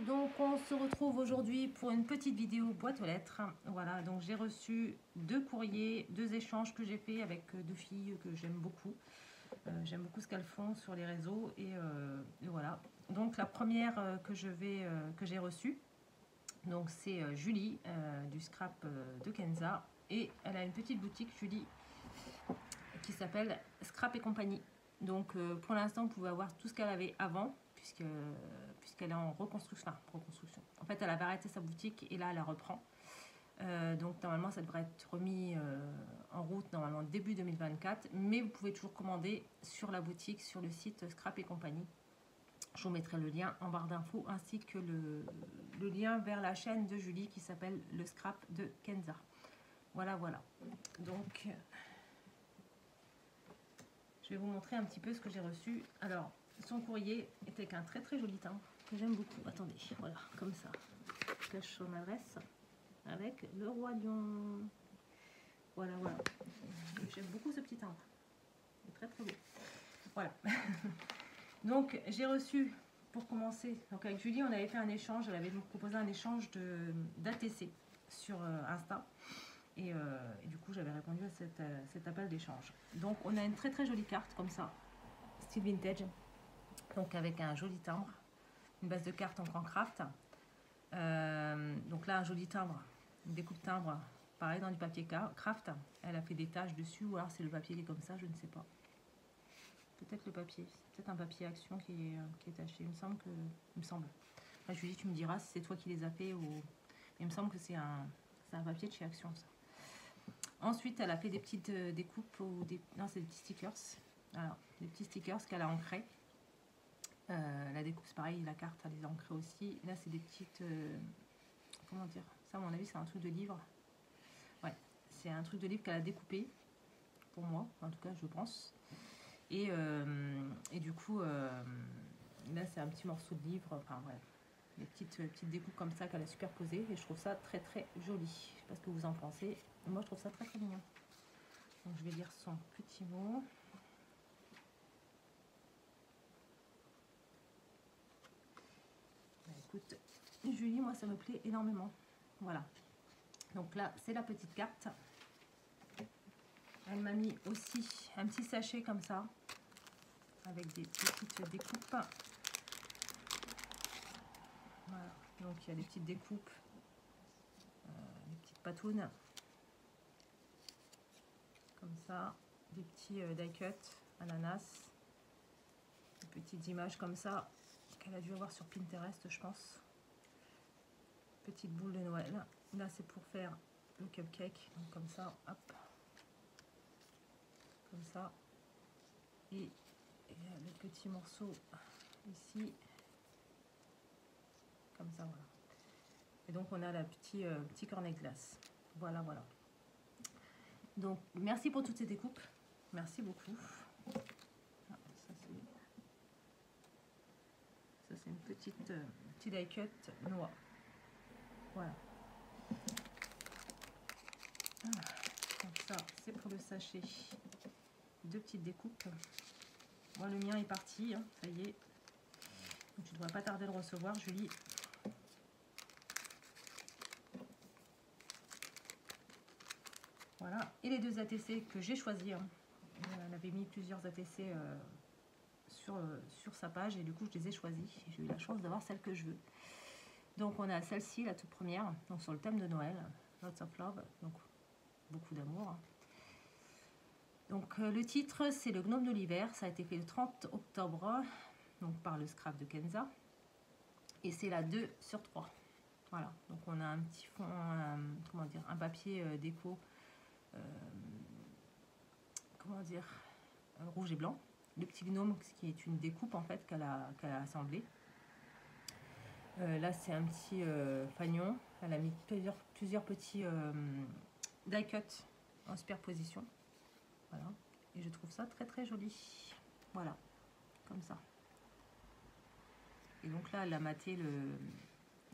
Donc on se retrouve aujourd'hui pour une petite vidéo boîte aux lettres. Voilà, donc j'ai reçu 2 courriers, 2 échanges que j'ai fait avec 2 filles que j'aime beaucoup. J'aime beaucoup ce qu'elles font sur les réseaux et voilà. Donc la première que j'ai reçue, donc c'est Julie du scrap de Kenza, et elle a une petite boutique, Julie, qui s'appelle Scrap et compagnie. Donc pour l'instant vous pouvez avoir tout ce qu'elle avait avant, puisqu'elle est en reconstruction. En fait, elle avait arrêté sa boutique et là, elle la reprend. Donc, normalement, ça devrait être remis en route, normalement, début 2024. Mais vous pouvez toujours commander sur la boutique, sur le site Scrap et compagnie. Je vous mettrai le lien en barre d'infos, ainsi que le lien vers la chaîne de Julie qui s'appelle Le Scrap de Kenza. Voilà, voilà. Donc, je vais vous montrer un petit peu ce que j'ai reçu. Alors, son courrier était qu'un très très joli timbre que j'aime beaucoup. Attendez, voilà, comme ça. Je cache son adresse avec le roi lion. Voilà, voilà. J'aime beaucoup ce petit timbre. Il est très très beau. Voilà. Donc, j'ai reçu, pour commencer, donc avec Julie, on avait fait un échange. Elle avait proposé un échange d'ATC sur Insta. Et du coup, j'avais répondu à cet appel d'échange. Donc, on a une très très jolie carte comme ça, style vintage. Donc, avec un joli timbre, une base de carte en craft. Donc là, un joli timbre, une découpe timbre, pareil dans du papier craft. Elle a fait des taches dessus, ou alors c'est le papier qui est comme ça, je ne sais pas. Peut-être le papier, c'est peut-être un papier action qui est taché. Il me semble. Enfin, Julie, tu me diras si c'est toi qui les as fait ou. Il me semble que c'est un papier de chez Action, ça. Ensuite, elle a fait des petites découpes ou des. Non, c'est des petits stickers. Alors, des petits stickers qu'elle a ancrés. La découpe, c'est pareil, la carte, elle les a ancrées aussi. Là, c'est des petites. Comment dire? Ça, à mon avis, c'est un truc de livre. Ouais, c'est un truc de livre qu'elle a découpé. Pour moi, en tout cas, je pense. Et du coup, là, c'est un petit morceau de livre. Enfin, ouais. Des petites découpes comme ça qu'elle a superposées. Et je trouve ça très, très joli. Je sais pas ce que vous en pensez. Moi, je trouve ça très, très mignon. Donc, je vais lire son petit mot. Bah, écoute, Julie, moi, ça me plaît énormément. Voilà. Donc là, c'est la petite carte. Elle m'a mis aussi un petit sachet comme ça, avec des petites découpes. Voilà. Donc il y a des petites découpes, des petites patounes, comme ça, des petits die cut, ananas, des petites images comme ça, qu'elle a dû avoir sur Pinterest, je pense. Petite boule de Noël. Là, c'est pour faire le cupcake, donc comme ça, hop. Comme ça. Et le petit morceau ici. Comme ça, voilà. Et donc, on a la petit cornet de glace. Voilà, voilà. Donc, merci pour toutes ces découpes. Merci beaucoup. Ah, ça, c'est une petite die cut noix. Voilà. Ah, donc ça, c'est pour le sachet. 2 petites découpes. Moi, le mien est parti. Hein, ça y est. Donc, tu ne devrais pas tarder à le recevoir, Julie. Voilà. Et les 2 ATC que j'ai choisis. Hein. Elle avait mis plusieurs ATC sur sa page et du coup, je les ai choisis. J'ai eu la chance d'avoir celle que je veux. Donc, on a celle-ci, la toute première, donc sur le thème de Noël. Lots of love. Donc, beaucoup d'amour. Hein. Donc le titre, c'est Le Gnome de l'hiver. Ça a été fait le 30 octobre, donc par le scrap de Kenza. Et c'est la 2 sur 3. Voilà, donc on a un petit fond, comment dire, un papier déco, comment dire, rouge et blanc. Le petit gnome, qui est une découpe en fait qu'elle a assemblé. Là, c'est un petit fanion. Elle a mis plusieurs petits die cut en superposition. Voilà. Et je trouve ça très très joli. Voilà, comme ça. Et donc là, elle a maté le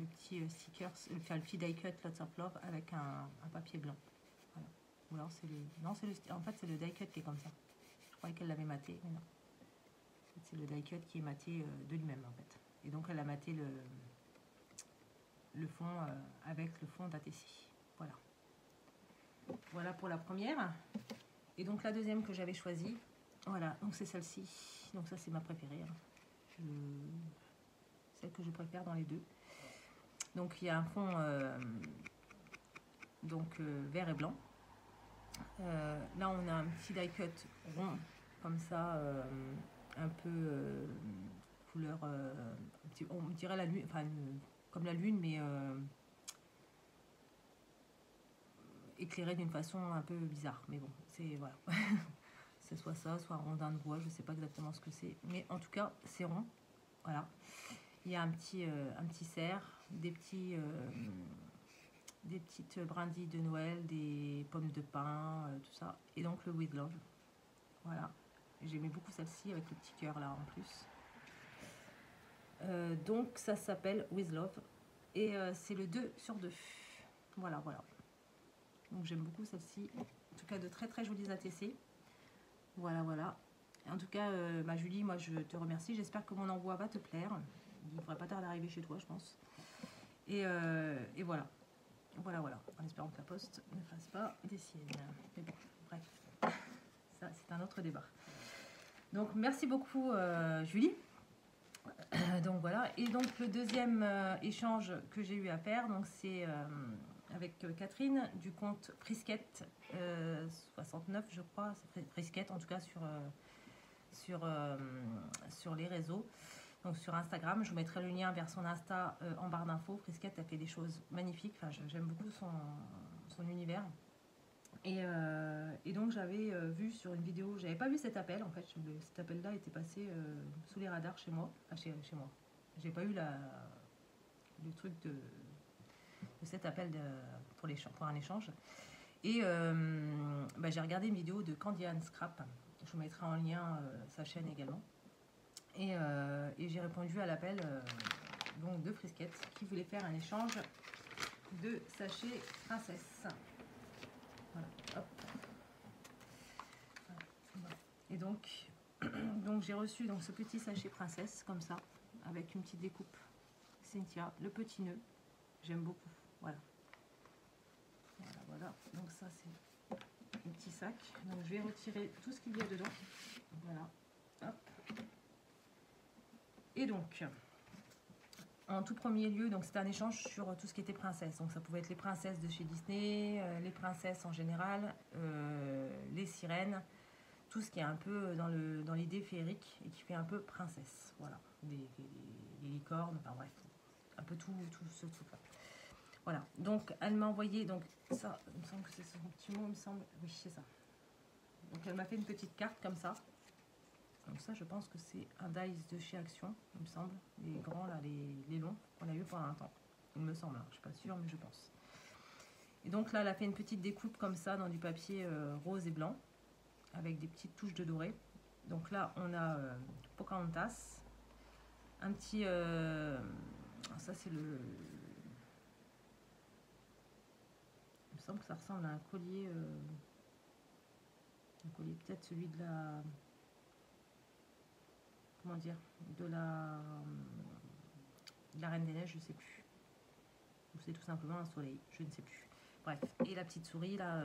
petit sticker, le petit die cut Lots of Love avec un papier blanc. Voilà. Ou alors c'est le. Non, en fait, c'est le die cut qui est comme ça. Je croyais qu'elle l'avait maté, mais non. C'est le die cut qui est maté de lui-même en fait. Et donc elle a maté le fond avec le fond d'ATC. Voilà. Voilà pour la première. Et donc la deuxième que j'avais choisie, voilà, donc c'est celle-ci. Donc ça c'est ma préférée. Hein. Celle que je préfère dans les deux. Donc il y a un fond vert et blanc. Là on a un petit die cut rond comme ça, un peu couleur, on dirait la lune, enfin comme la lune, mais éclairé d'une façon un peu bizarre. Mais bon, c'est voilà. C'est soit ça, soit un rondin de bois, je sais pas exactement ce que c'est, mais en tout cas c'est rond. Voilà. Il y a un petit cerf, des petites brindilles de Noël, des pommes de pin, tout ça. Et donc le With Love. Voilà. J'aimais beaucoup celle-ci avec le petit cœur là en plus. Donc ça s'appelle With Love. Et c'est le 2 sur 2. Voilà, voilà. Donc j'aime beaucoup celle-ci. En tout cas de très très jolies ATC. Voilà, voilà. En tout cas, Julie, moi je te remercie. J'espère que mon envoi va te plaire. Il ne devrait pas tarder d'arriver chez toi, je pense. Et voilà. Voilà, voilà. En espérant que la poste ne fasse pas des siennes. Mais bon, bref. Ça, c'est un autre débat. Donc, merci beaucoup, Julie. Donc, voilà. Et donc, le deuxième échange que j'ai eu à faire, donc c'est avec Catherine du compte Frisquette 69, je crois. Frisquette, en tout cas, sur les réseaux. Donc sur Instagram, je vous mettrai le lien vers son Insta en barre d'infos. Frisquette a fait des choses magnifiques. Enfin, j'aime beaucoup son univers. Et donc j'avais vu sur une vidéo, j'avais pas vu cet appel en fait. Cet appel-là était passé sous les radars chez moi. Enfin, chez moi. J'ai pas eu le truc de cet appel pour un échange. Et j'ai regardé une vidéo de Candy Ann Scrap. Je vous mettrai en lien sa chaîne également. Et j'ai répondu à l'appel donc de Frisquette qui voulait faire un échange de sachets princesse. Voilà, hop. Voilà. Et donc j'ai reçu donc ce petit sachet princesse comme ça, avec une petite découpe Cynthia, le petit nœud. J'aime beaucoup. Voilà. Voilà, voilà. Donc ça c'est un petit sac. Donc je vais retirer tout ce qu'il y a dedans. Voilà. Hop. Et donc, en tout premier lieu, donc c'était un échange sur tout ce qui était princesse. Donc ça pouvait être les princesses de chez Disney, les princesses en général, les sirènes, tout ce qui est un peu dans l'idée féerique et qui fait un peu princesse. Voilà, les licornes, enfin bref, un peu tout ce truc-là. Voilà, donc elle m'a envoyé, donc ça, il me semble que c'est son petit mot, il me semble, oui c'est ça. Donc elle m'a fait une petite carte comme ça. Donc ça, je pense que c'est un dice de chez Action, il me semble. Les grands, là, les longs, qu'on a eu pendant un temps. Il me semble, hein. Je ne suis pas sûre, mais je pense. Et donc là, elle a fait une petite découpe comme ça, dans du papier rose et blanc, avec des petites touches de doré. Donc là, on a Pocahontas. Un petit... ça, c'est le... Il me semble que ça ressemble à un collier... un collier, peut-être celui de la... Comment dire, de la Reine des Neiges, je sais plus. Ou c'est tout simplement un soleil, je ne sais plus. Bref, et la petite souris là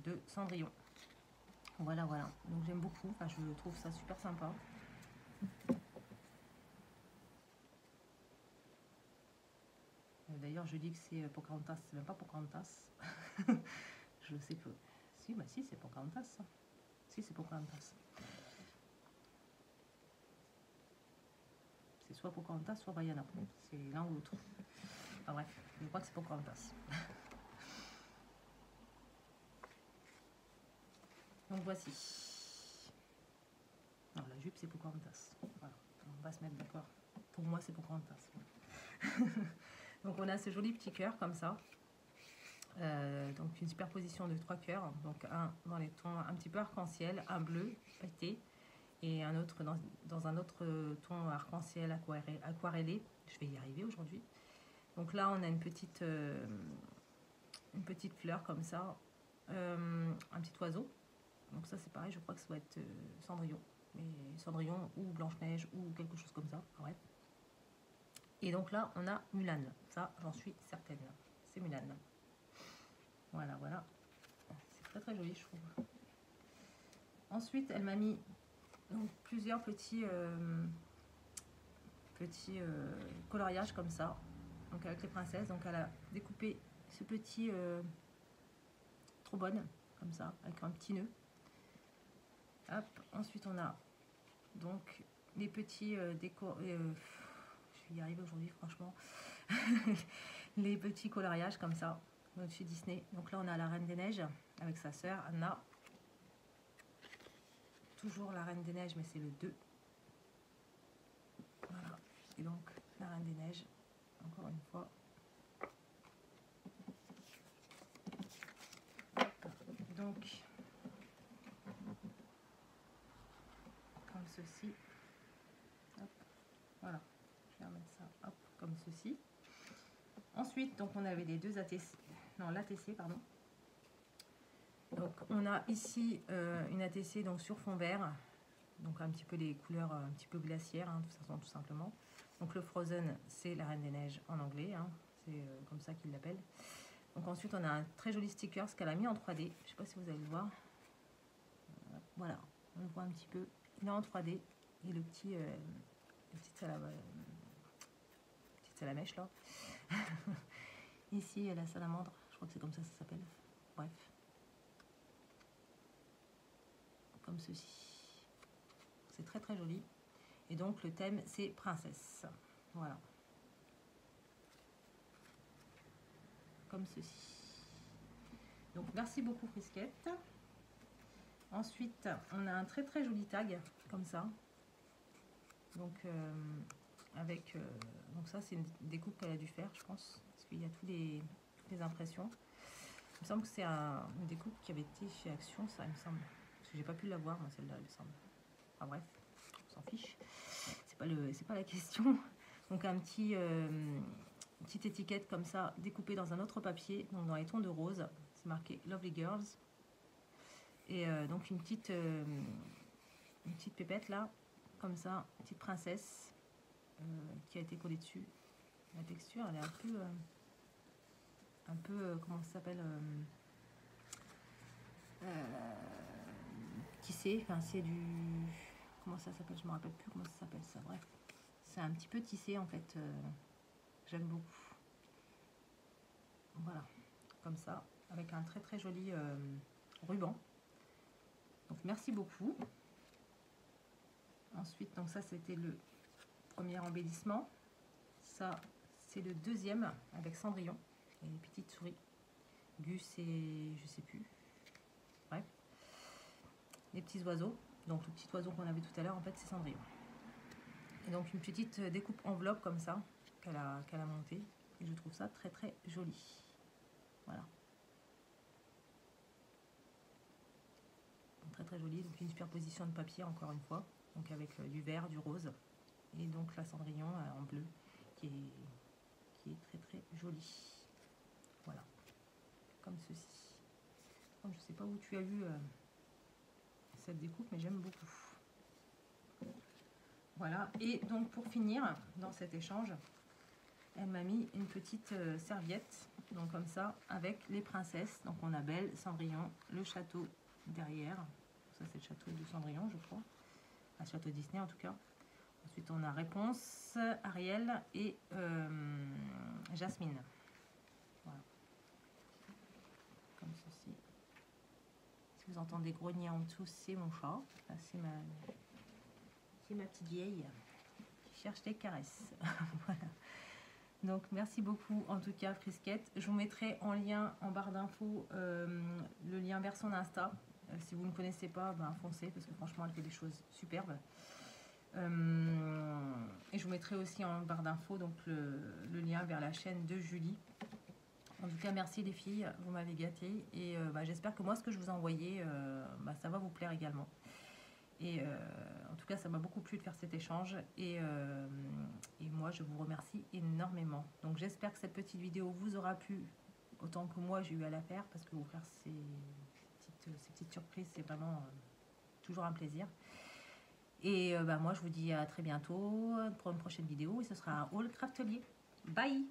de Cendrillon. Voilà, voilà. Donc j'aime beaucoup. Enfin, je trouve ça super sympa. D'ailleurs, je dis que c'est Pocahontas. C'est même pas Pocahontas. Je sais pas. Si, bah si, c'est Pocahontas. Ça. Si, c'est Pocahontas. C'est soit Pocahontas, soit Vaiana. C'est l'un ou l'autre. Enfin bref, je crois que c'est Pocahontas. Donc voici. Non, la jupe c'est Pocahontas. Voilà, on va se mettre d'accord. Pour moi c'est Pocahontas. Donc on a ce joli petit cœur comme ça. Donc une superposition de 3 cœurs. Donc un dans les tons un petit peu arc-en-ciel, un bleu pété et un autre dans un autre ton arc-en-ciel aquarellé. Je vais y arriver aujourd'hui. Donc là on a une petite fleur comme ça, un petit oiseau. Donc ça c'est pareil, je crois que ça doit être Cendrillon. Mais Cendrillon ou Blanche-Neige ou quelque chose comme ça. Ouais. Et donc là, on a Mulan. Ça, j'en suis certaine. C'est Mulan. Voilà, voilà. C'est très très joli, je trouve. Ensuite, elle m'a mis donc, plusieurs petits coloriages comme ça. Donc avec les princesses. Donc elle a découpé ce petit trombone comme ça, avec un petit nœud. Hop. Ensuite, on a donc les petits décors. Je vais y arriver aujourd'hui, franchement. Les petits coloriages comme ça, au-dessus Disney. Donc là, on a la Reine des Neiges avec sa sœur Anna. Toujours la Reine des Neiges, mais c'est le 2. Voilà. Et donc, la Reine des Neiges, encore une fois. Donc, comme ceci. Hop. Voilà. Je vais remettre ça, hop, comme ceci. Ensuite, donc on avait les deux ATC, non l'ATC pardon. Donc on a ici une ATC donc sur fond vert, donc un petit peu les couleurs un petit peu glaciaires, hein, tout simplement. Donc le Frozen, c'est la Reine des Neiges en anglais, hein, c'est comme ça qu'ils l'appellent. Donc ensuite on a un très joli sticker, ce qu'elle a mis en 3D. Je sais pas si vous allez le voir. Voilà, on le voit un petit peu. Il est en 3D et le petit salamèche là. Ici, la salamandre, je crois que c'est comme ça s'appelle. Bref. Comme ceci. C'est très très joli. Et donc le thème, c'est princesse. Voilà. Comme ceci. Donc merci beaucoup Frisquette. Ensuite, on a un très très joli tag, comme ça. Donc, donc ça, c'est une découpe qu'elle a dû faire, je pense. Parce qu'il y a toutes les impressions. Il me semble que c'est une découpe qui avait été chez Action, ça, il me semble. Parce que j'ai pas pu la voir, moi, celle-là, il me semble. Enfin bref, on s'en fiche. C'est pas la question. Donc un petite étiquette comme ça, découpée dans un autre papier, donc dans les tons de rose. C'est marqué Lovely Girls. Et donc une petite pépette là, comme ça, une petite princesse qui a été collée dessus. La texture, elle est un peu comment ça s'appelle tissé, enfin c'est du, comment ça s'appelle, je me rappelle plus comment ça s'appelle ça, bref, c'est un petit peu tissé en fait, j'aime beaucoup. Voilà, comme ça, avec un très très joli ruban. Donc merci beaucoup. Ensuite, donc ça c'était le premier embellissement. Ça c'est le deuxième avec Cendrillon et les petites souris. Gus et je sais plus. Bref. Les petits oiseaux. Donc le petit oiseau qu'on avait tout à l'heure, en fait c'est Cendrillon. Et donc une petite découpe enveloppe comme ça qu'elle a montée. Et je trouve ça très très joli. Voilà. Très très joli. Donc une superposition de papier encore une fois. Donc avec du vert, du rose. Et donc la Cendrillon en bleu qui est très très jolie. Voilà. Comme ceci. Donc, je sais pas où tu as vu cette découpe, mais j'aime beaucoup. Voilà. Et donc pour finir dans cet échange, elle m'a mis une petite serviette, donc comme ça, avec les princesses. Donc on a Belle, Cendrillon, le château derrière. Ça c'est le château de Cendrillon, je crois. Un château Disney en tout cas. Ensuite on a Réponse, Ariel et Jasmine. Voilà. Comme ceci. Si vous entendez grogner en dessous, c'est mon chat. C'est ma petite vieille qui cherche des caresses. Voilà. Donc merci beaucoup en tout cas Frisquette. Je vous mettrai en lien en barre d'infos le lien vers son Insta. Si vous ne connaissez pas, ben, foncez parce que franchement elle fait des choses superbes. Et je vous mettrai aussi en barre d'infos donc le lien vers la chaîne de Julie. En tout cas merci les filles, vous m'avez gâté et j'espère que moi ce que je vous ai envoyé ça va vous plaire également. Et en tout cas, ça m'a beaucoup plu de faire cet échange et moi, je vous remercie énormément. Donc, j'espère que cette petite vidéo vous aura plu autant que moi, j'ai eu à la faire parce que vous faire ces petites surprises, c'est vraiment toujours un plaisir. Et bah, moi, je vous dis à très bientôt pour une prochaine vidéo. Et ce sera un haul craftelier. Bye!